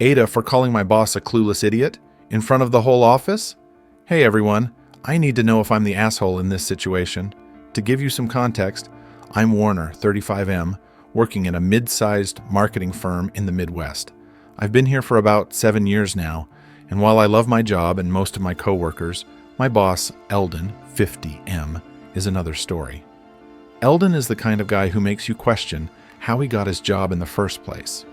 AITA for calling my boss a clueless idiot? In front of the whole office? Hey everyone, I need to know if I'm the asshole in this situation. To give you some context, I'm Warner, 35M, working in a mid-sized marketing firm in the Midwest. I've been here for about 7 years now, and while I love my job and most of my coworkers, my boss, Eldon, 50M, is another story. Eldon is the kind of guy who makes you question how he got his job in the first place.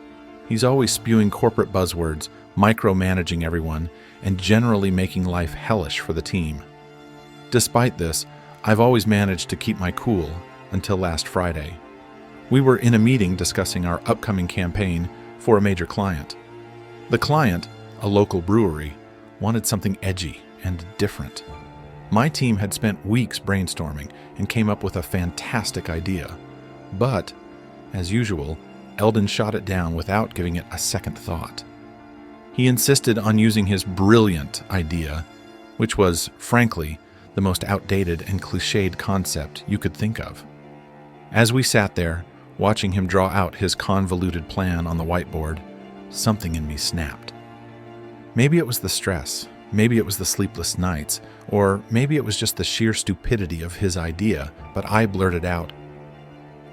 He's always spewing corporate buzzwords, micromanaging everyone, and generally making life hellish for the team. Despite this, I've always managed to keep my cool until last Friday. We were in a meeting discussing our upcoming campaign for a major client. The client, a local brewery, wanted something edgy and different. My team had spent weeks brainstorming and came up with a fantastic idea. But, as usual, Eldon shot it down without giving it a second thought. He insisted on using his brilliant idea, which was, frankly, the most outdated and cliched concept you could think of. As we sat there, watching him draw out his convoluted plan on the whiteboard, something in me snapped. Maybe it was the stress, maybe it was the sleepless nights, or maybe it was just the sheer stupidity of his idea, but I blurted out,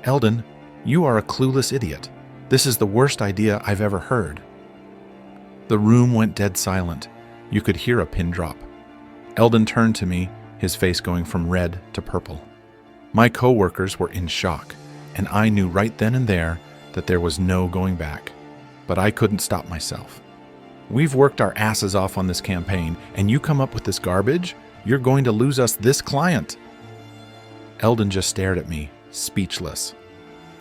"Eldon, you are a clueless idiot. This is the worst idea I've ever heard." The room went dead silent. You could hear a pin drop. Eldon turned to me, his face going from red to purple. My coworkers were in shock, and I knew right then and there that there was no going back. But I couldn't stop myself. "We've worked our asses off on this campaign, and you come up with this garbage? You're going to lose us this client." Eldon just stared at me, speechless.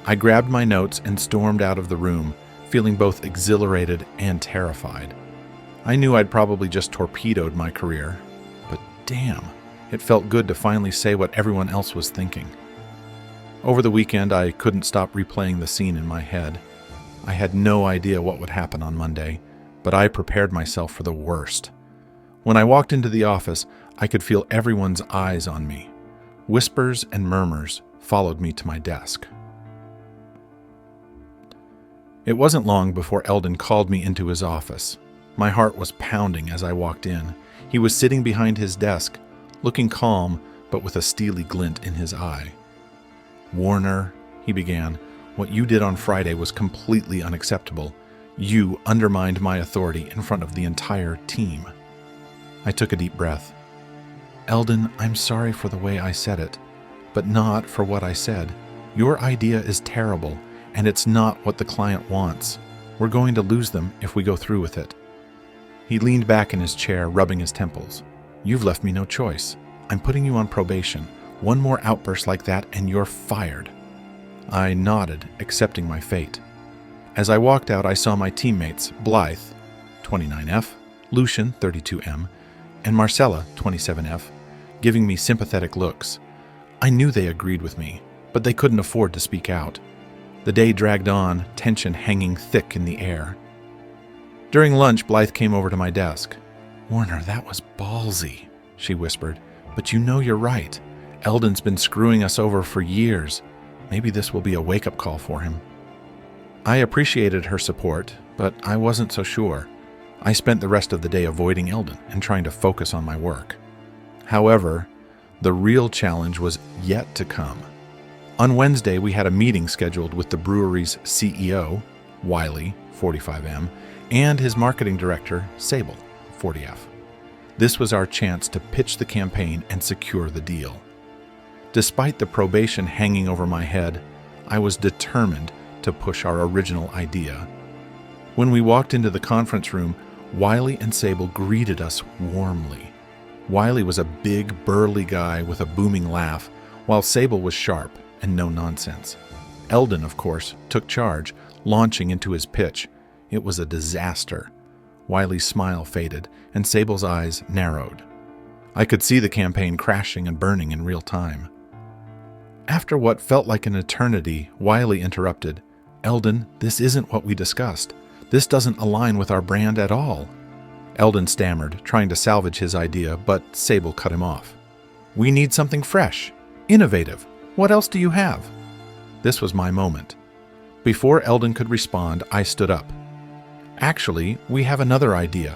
I grabbed my notes and stormed out of the room, feeling both exhilarated and terrified. I knew I'd probably just torpedoed my career, but damn, it felt good to finally say what everyone else was thinking. Over the weekend, I couldn't stop replaying the scene in my head. I had no idea what would happen on Monday, but I prepared myself for the worst. When I walked into the office, I could feel everyone's eyes on me. Whispers and murmurs followed me to my desk. It wasn't long before Eldon called me into his office. My heart was pounding as I walked in. He was sitting behind his desk, looking calm, but with a steely glint in his eye. "Warner," he began, "what you did on Friday was completely unacceptable. You undermined my authority in front of the entire team." I took a deep breath. "Eldon, I'm sorry for the way I said it, but not for what I said. Your idea is terrible, and it's not what the client wants. We're going to lose them if we go through with it." He leaned back in his chair, rubbing his temples. "You've left me no choice. I'm putting you on probation. One more outburst like that and you're fired." I nodded, accepting my fate. As I walked out, I saw my teammates, Blythe, 29F, Lucian, 32M, and Marcella, 27F, giving me sympathetic looks. I knew they agreed with me, but they couldn't afford to speak out. The day dragged on, tension hanging thick in the air. During lunch, Blythe came over to my desk. "Warner, that was ballsy," she whispered. "But you know you're right. Eldon's been screwing us over for years. Maybe this will be a wake-up call for him." I appreciated her support, but I wasn't so sure. I spent the rest of the day avoiding Eldon and trying to focus on my work. However, the real challenge was yet to come. On Wednesday, we had a meeting scheduled with the brewery's CEO, Wiley, 45M, and his marketing director, Sable, 40F. This was our chance to pitch the campaign and secure the deal. Despite the probation hanging over my head, I was determined to push our original idea. When we walked into the conference room, Wiley and Sable greeted us warmly. Wiley was a big, burly guy with a booming laugh, while Sable was sharp and no nonsense. Eldon, of course, took charge, launching into his pitch. It was a disaster. Wiley's smile faded, and Sable's eyes narrowed. I could see the campaign crashing and burning in real time. After what felt like an eternity, Wiley interrupted. "Eldon, this isn't what we discussed. This doesn't align with our brand at all." Eldon stammered, trying to salvage his idea, but Sable cut him off. "We need something fresh, innovative. What else do you have?" This was my moment. Before Eldon could respond, I stood up. Actually, we have another idea.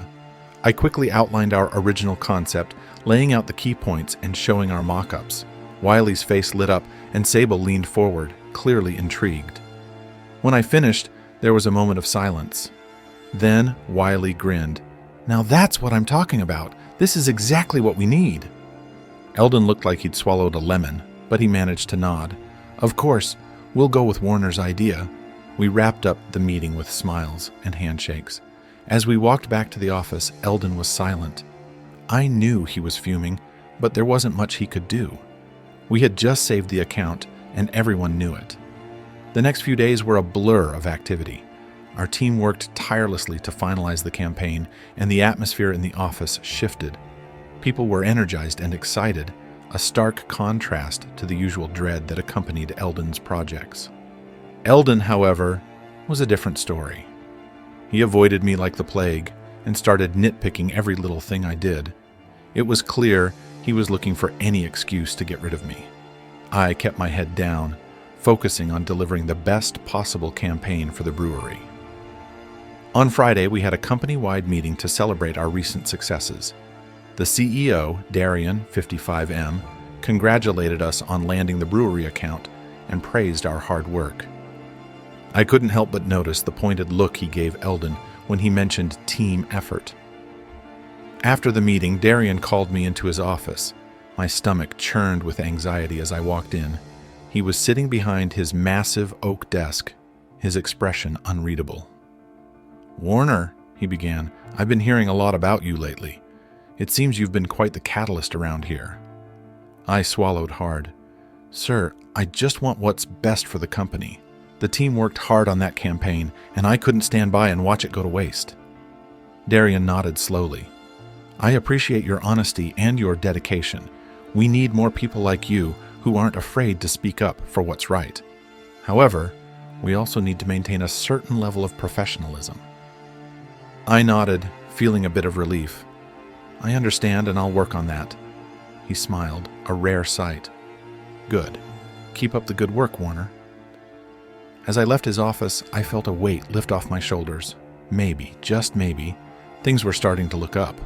I quickly outlined our original concept, laying out the key points and showing our mock-ups. Wiley's face lit up and Sable leaned forward, clearly intrigued. When I finished, there was a moment of silence. Then Wiley grinned. "Now that's what I'm talking about. This is exactly what we need." Eldon looked like he'd swallowed a lemon, but he managed to nod. "Of course, we'll go with Warner's idea." We wrapped up the meeting with smiles and handshakes. As we walked back to the office, Eldon was silent. I knew he was fuming, but there wasn't much he could do. We had just saved the account, and everyone knew it. The next few days were a blur of activity. Our team worked tirelessly to finalize the campaign, and the atmosphere in the office shifted. People were energized and excited, a stark contrast to the usual dread that accompanied Eldon's projects. Eldon, however, was a different story. He avoided me like the plague and started nitpicking every little thing I did. It was clear he was looking for any excuse to get rid of me. I kept my head down, focusing on delivering the best possible campaign for the brewery. On Friday, we had a company-wide meeting to celebrate our recent successes. The CEO, Darian, 55M, congratulated us on landing the brewery account and praised our hard work. I couldn't help but notice the pointed look he gave Eldon when he mentioned team effort. After the meeting, Darian called me into his office. My stomach churned with anxiety as I walked in. He was sitting behind his massive oak desk, his expression unreadable. "Warner," he began, "I've been hearing a lot about you lately. It seems you've been quite the catalyst around here." I swallowed hard. "Sir, I just want what's best for the company. The team worked hard on that campaign, and I couldn't stand by and watch it go to waste." Darian nodded slowly. "I appreciate your honesty and your dedication. We need more people like you who aren't afraid to speak up for what's right. However, we also need to maintain a certain level of professionalism." I nodded, feeling a bit of relief. "I understand, and I'll work on that." He smiled, a rare sight. "Good. Keep up the good work, Warner." As I left his office, I felt a weight lift off my shoulders. Maybe, just maybe, things were starting to look up.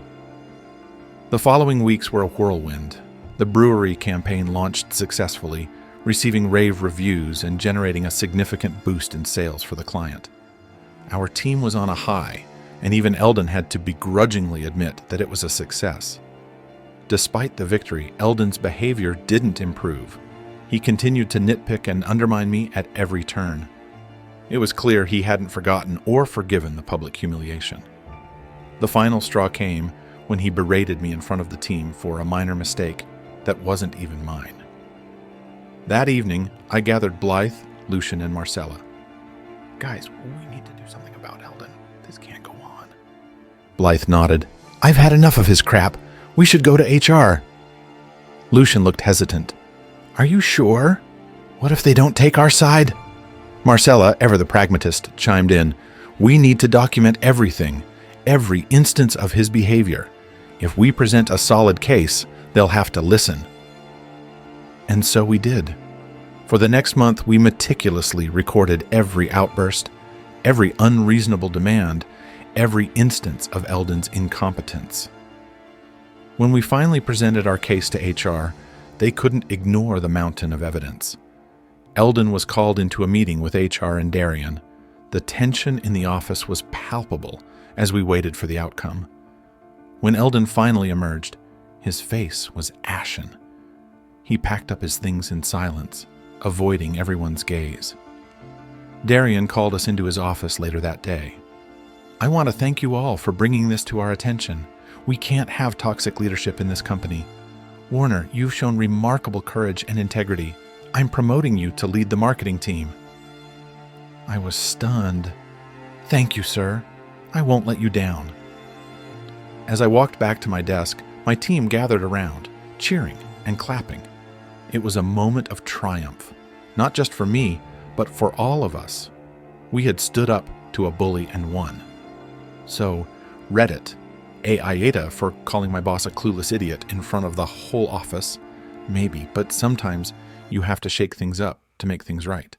The following weeks were a whirlwind. The brewery campaign launched successfully, receiving rave reviews and generating a significant boost in sales for the client. Our team was on a high, and even Eldon had to begrudgingly admit that it was a success. Despite the victory, Eldon's behavior didn't improve. He continued to nitpick and undermine me at every turn. It was clear he hadn't forgotten or forgiven the public humiliation. The final straw came when he berated me in front of the team for a minor mistake that wasn't even mine. That evening, I gathered Blythe, Lucian, and Marcella. "Guys, we need to do something about Eldon. This can't go on." Blythe nodded. "I've had enough of his crap. We should go to HR." Lucian looked hesitant. "Are you sure? What if they don't take our side?" Marcella, ever the pragmatist, chimed in. "We need to document everything, every instance of his behavior. If we present a solid case, they'll have to listen." And so we did. For the next month, we meticulously recorded every outburst, every unreasonable demand, every instance of Eldon's incompetence. When we finally presented our case to HR, they couldn't ignore the mountain of evidence. Eldon was called into a meeting with HR and Darian. The tension in the office was palpable as we waited for the outcome. When Eldon finally emerged, his face was ashen. He packed up his things in silence, avoiding everyone's gaze. Darian called us into his office later that day. "I want to thank you all for bringing this to our attention. We can't have toxic leadership in this company. Warner, you've shown remarkable courage and integrity. I'm promoting you to lead the marketing team." I was stunned. "Thank you, sir. I won't let you down." As I walked back to my desk, my team gathered around, cheering and clapping. It was a moment of triumph, not just for me, but for all of us. We had stood up to a bully and won. So, Reddit, AITA for calling my boss a clueless idiot in front of the whole office, maybe, but sometimes you have to shake things up to make things right.